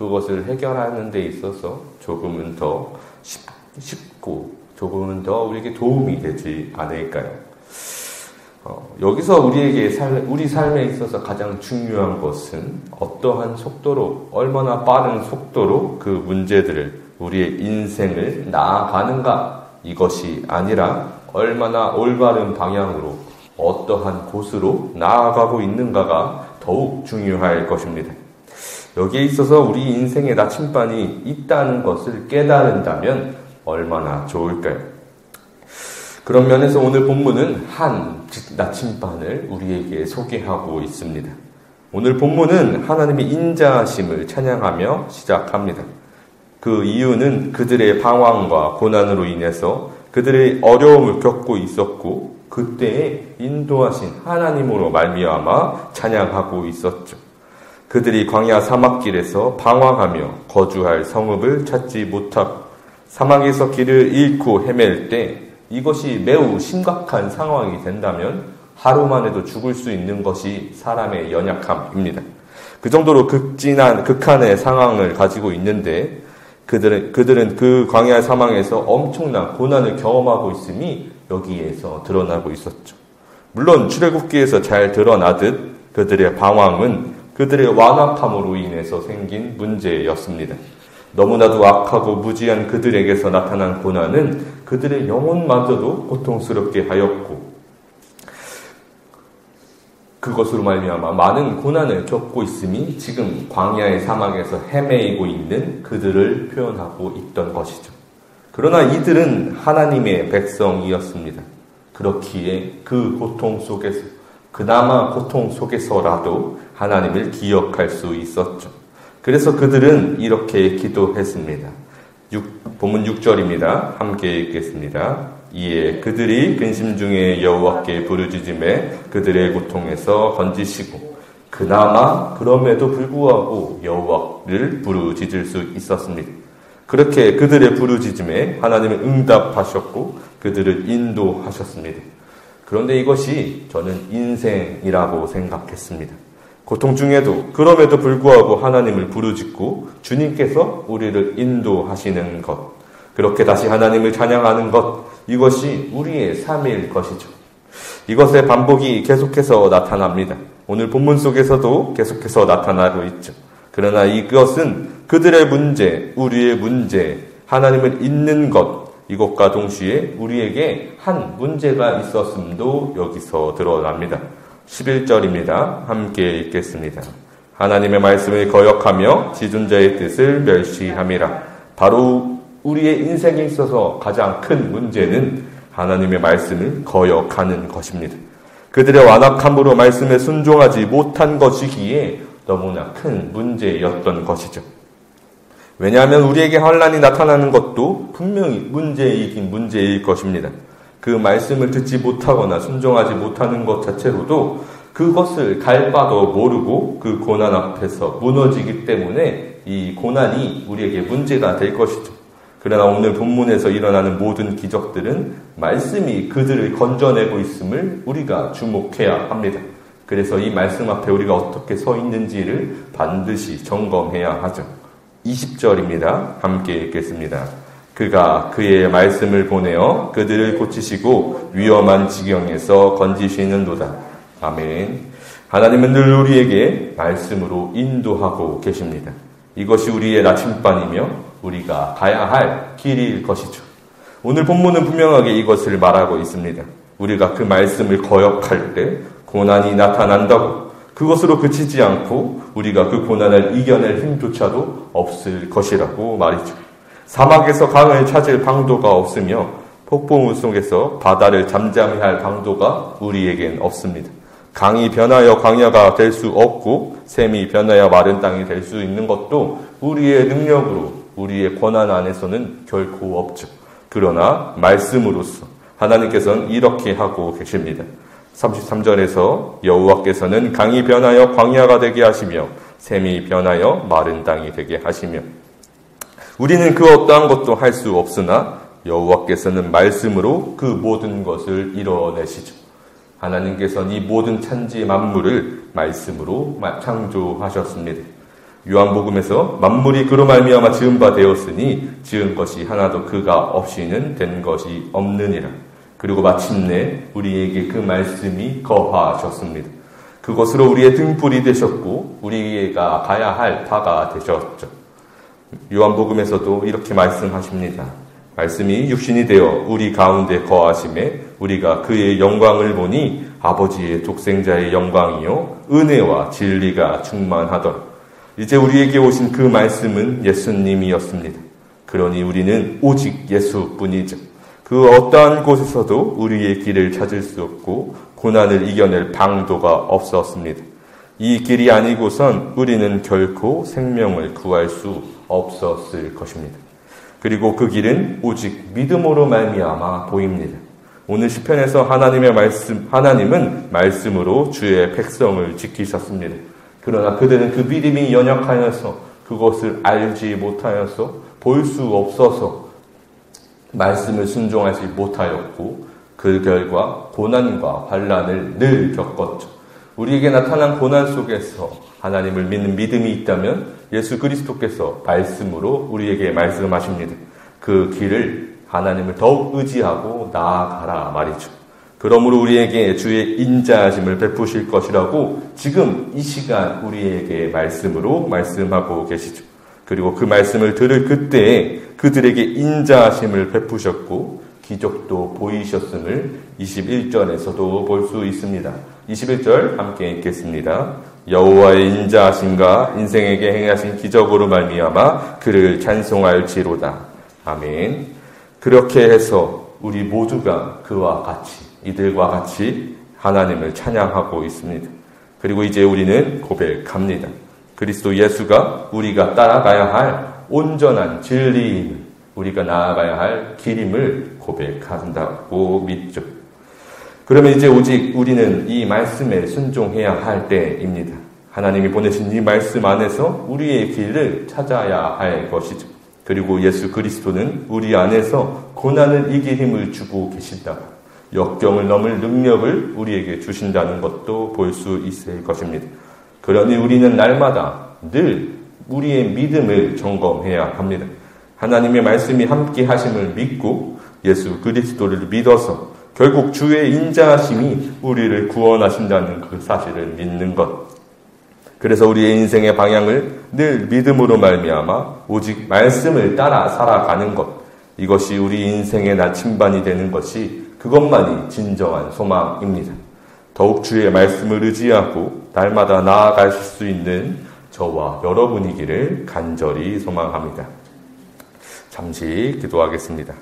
그것을 해결하는 데 있어서 조금은 더 쉽고 조금은 더 우리에게 도움이 되지 않을까요? 여기서 우리 삶에 있어서 가장 중요한 것은 어떠한 속도로, 얼마나 빠른 속도로 그 문제들을, 우리의 인생을 나아가는가, 이것이 아니라 얼마나 올바른 방향으로, 어떠한 곳으로 나아가고 있는가가 더욱 중요할 것입니다. 여기에 있어서 우리 인생에 나침반이 있다는 것을 깨달은다면 얼마나 좋을까요? 그런 면에서 오늘 본문은 한 나침반을 우리에게 소개하고 있습니다. 오늘 본문은 하나님의 인자하심을 찬양하며 시작합니다. 그 이유는 그들의 방황과 고난으로 인해서 그들의 어려움을 겪고 있었고 그때에 인도하신 하나님으로 말미암아 찬양하고 있었죠. 그들이 광야 사막길에서 방황하며 거주할 성읍을 찾지 못하고 사막에서 길을 잃고 헤맬 때 이것이 매우 심각한 상황이 된다면 하루만 해도 죽을 수 있는 것이 사람의 연약함입니다. 그 정도로 극한의 상황을 가지고 있는데 그들은 그 광야 사망에서 엄청난 고난을 경험하고 있음이 여기에서 드러나고 있었죠. 물론 출애굽기에서 잘 드러나듯 그들의 방황은 그들의 완악함으로 인해서 생긴 문제였습니다. 너무나도 악하고 무지한 그들에게서 나타난 고난은 그들의 영혼마저도 고통스럽게 하였고 그것으로 말미암아 많은 고난을 겪고 있음이 지금 광야의 사막에서 헤매이고 있는 그들을 표현하고 있던 것이죠. 그러나 이들은 하나님의 백성이었습니다. 그렇기에 그 고통 속에서, 그나마 고통 속에서라도 하나님을 기억할 수 있었죠. 그래서 그들은 이렇게 기도했습니다. 본문 6절입니다. 함께 읽겠습니다. 이에 그들이 근심 중에 여호와께 부르짖음에 그들의 고통에서 건지시고 그나마 그럼에도 불구하고 여호와를 부르짖을 수 있었습니다. 그렇게 그들의 부르짖음에 하나님은 응답하셨고 그들을 인도하셨습니다. 그런데 이것이 저는 인생이라고 생각했습니다. 고통 중에도 그럼에도 불구하고 하나님을 부르짖고 주님께서 우리를 인도하시는 것, 그렇게 다시 하나님을 찬양하는 것, 이것이 우리의 삶일 것이죠. 이것의 반복이 계속해서 나타납니다. 오늘 본문 속에서도 계속해서 나타나고 있죠. 그러나 이것은 그들의 문제, 우리의 문제, 하나님을 잊는 것, 이것과 동시에 우리에게 한 문제가 있었음도 여기서 드러납니다. 11절입니다. 함께 읽겠습니다. 하나님의 말씀을 거역하며 지존자의 뜻을 멸시함이라. 바로 우리의 인생에 있어서 가장 큰 문제는 하나님의 말씀을 거역하는 것입니다. 그들의 완악함으로 말씀에 순종하지 못한 것이기에 너무나 큰 문제였던 것이죠. 왜냐하면 우리에게 환난이 나타나는 것도 분명히 문제이긴 문제일 것입니다. 그 말씀을 듣지 못하거나 순종하지 못하는 것 자체로도 그것을 갈 바도 모르고 그 고난 앞에서 무너지기 때문에 이 고난이 우리에게 문제가 될 것이죠. 그러나 오늘 본문에서 일어나는 모든 기적들은 말씀이 그들을 건져내고 있음을 우리가 주목해야 합니다. 그래서 이 말씀 앞에 우리가 어떻게 서 있는지를 반드시 점검해야 하죠. 20절입니다. 함께 읽겠습니다. 그가 그의 말씀을 보내어 그들을 고치시고 위험한 지경에서 건지시는도다. 아멘. 하나님은 늘 우리에게 말씀으로 인도하고 계십니다. 이것이 우리의 나침반이며 우리가 가야 할 길일 것이죠. 오늘 본문은 분명하게 이것을 말하고 있습니다. 우리가 그 말씀을 거역할 때 고난이 나타난다고, 그것으로 그치지 않고 우리가 그 고난을 이겨낼 힘조차도 없을 것이라고 말이죠. 사막에서 강을 찾을 방도가 없으며 폭풍우 속에서 바다를 잠잠히 할 방도가 우리에겐 없습니다. 강이 변하여 광야가 될 수 없고 샘이 변하여 마른 땅이 될 수 있는 것도 우리의 능력으로, 우리의 권한 안에서는 결코 없죠. 그러나 말씀으로써 하나님께서는 이렇게 하고 계십니다. 33절에서 여호와께서는 강이 변하여 광야가 되게 하시며 샘이 변하여 마른 땅이 되게 하시며, 우리는 그 어떠한 것도 할 수 없으나 여호와께서는 말씀으로 그 모든 것을 이뤄내시죠. 하나님께서는 이 모든 천지 만물을 말씀으로 창조하셨습니다. 요한복음에서 만물이 그로 말미암아 지은 바 되었으니 지은 것이 하나도 그가 없이는 된 것이 없느니라. 그리고 마침내 우리에게 그 말씀이 거하셨습니다. 그것으로 우리의 등불이 되셨고 우리가 가야 할 바가 되셨죠. 요한복음에서도 이렇게 말씀하십니다. 말씀이 육신이 되어 우리 가운데 거하심에 우리가 그의 영광을 보니 아버지의 독생자의 영광이요 은혜와 진리가 충만하더라. 이제 우리에게 오신 그 말씀은 예수님이었습니다. 그러니 우리는 오직 예수뿐이죠. 그 어떠한 곳에서도 우리의 길을 찾을 수 없고 고난을 이겨낼 방도가 없었습니다. 이 길이 아니고선 우리는 결코 생명을 구할 수 없었을 것입니다. 그리고 그 길은 오직 믿음으로 말미암아 보입니다. 오늘 시편에서 하나님은 말씀으로 주의 백성을 지키셨습니다. 그러나 그들은 그 믿음이 연약하여서 그것을 알지 못하여서 볼 수 없어서 말씀을 순종하지 못하였고 그 결과 고난과 환난을 늘 겪었죠. 우리에게 나타난 고난 속에서 하나님을 믿는 믿음이 있다면 예수 그리스도께서 말씀으로 우리에게 말씀하십니다. 그 길을 하나님을 더욱 의지하고 나아가라 말이죠. 그러므로 우리에게 주의 인자하심을 베푸실 것이라고 지금 이 시간 우리에게 말씀으로 말씀하고 계시죠. 그리고 그 말씀을 들을 그때에 그들에게 인자하심을 베푸셨고 기적도 보이셨음을 21절에서도 볼 수 있습니다. 21절 함께 읽겠습니다. 여호와의 인자하심과 인생에게 행하신 기적으로 말미암아 그를 찬송할지로다. 아멘. 그렇게 해서 우리 모두가 그와 같이 이들과 같이 하나님을 찬양하고 있습니다. 그리고 이제 우리는 고백합니다. 그리스도 예수가 우리가 따라가야 할 온전한 진리임을 우리가 나아가야 할 길임을 고백한다고 믿죠. 그러면 이제 오직 우리는 이 말씀에 순종해야 할 때입니다. 하나님이 보내신 이 말씀 안에서 우리의 길을 찾아야 할 것이죠. 그리고 예수 그리스도는 우리 안에서 고난을 이길 힘을 주고 계신다고 역경을 넘을 능력을 우리에게 주신다는 것도 볼 수 있을 것입니다. 그러니 우리는 날마다 늘 우리의 믿음을 점검해야 합니다. 하나님의 말씀이 함께 하심을 믿고 예수 그리스도를 믿어서 결국 주의 인자하심이 우리를 구원하신다는 그 사실을 믿는 것. 그래서 우리의 인생의 방향을 늘 믿음으로 말미암아 오직 말씀을 따라 살아가는 것. 이것이 우리 인생의 나침반이 되는 것이 그것만이 진정한 소망입니다. 더욱 주의 말씀을 의지하고 날마다 나아가실 수 있는 저와 여러분이기를 간절히 소망합니다. 잠시 기도하겠습니다.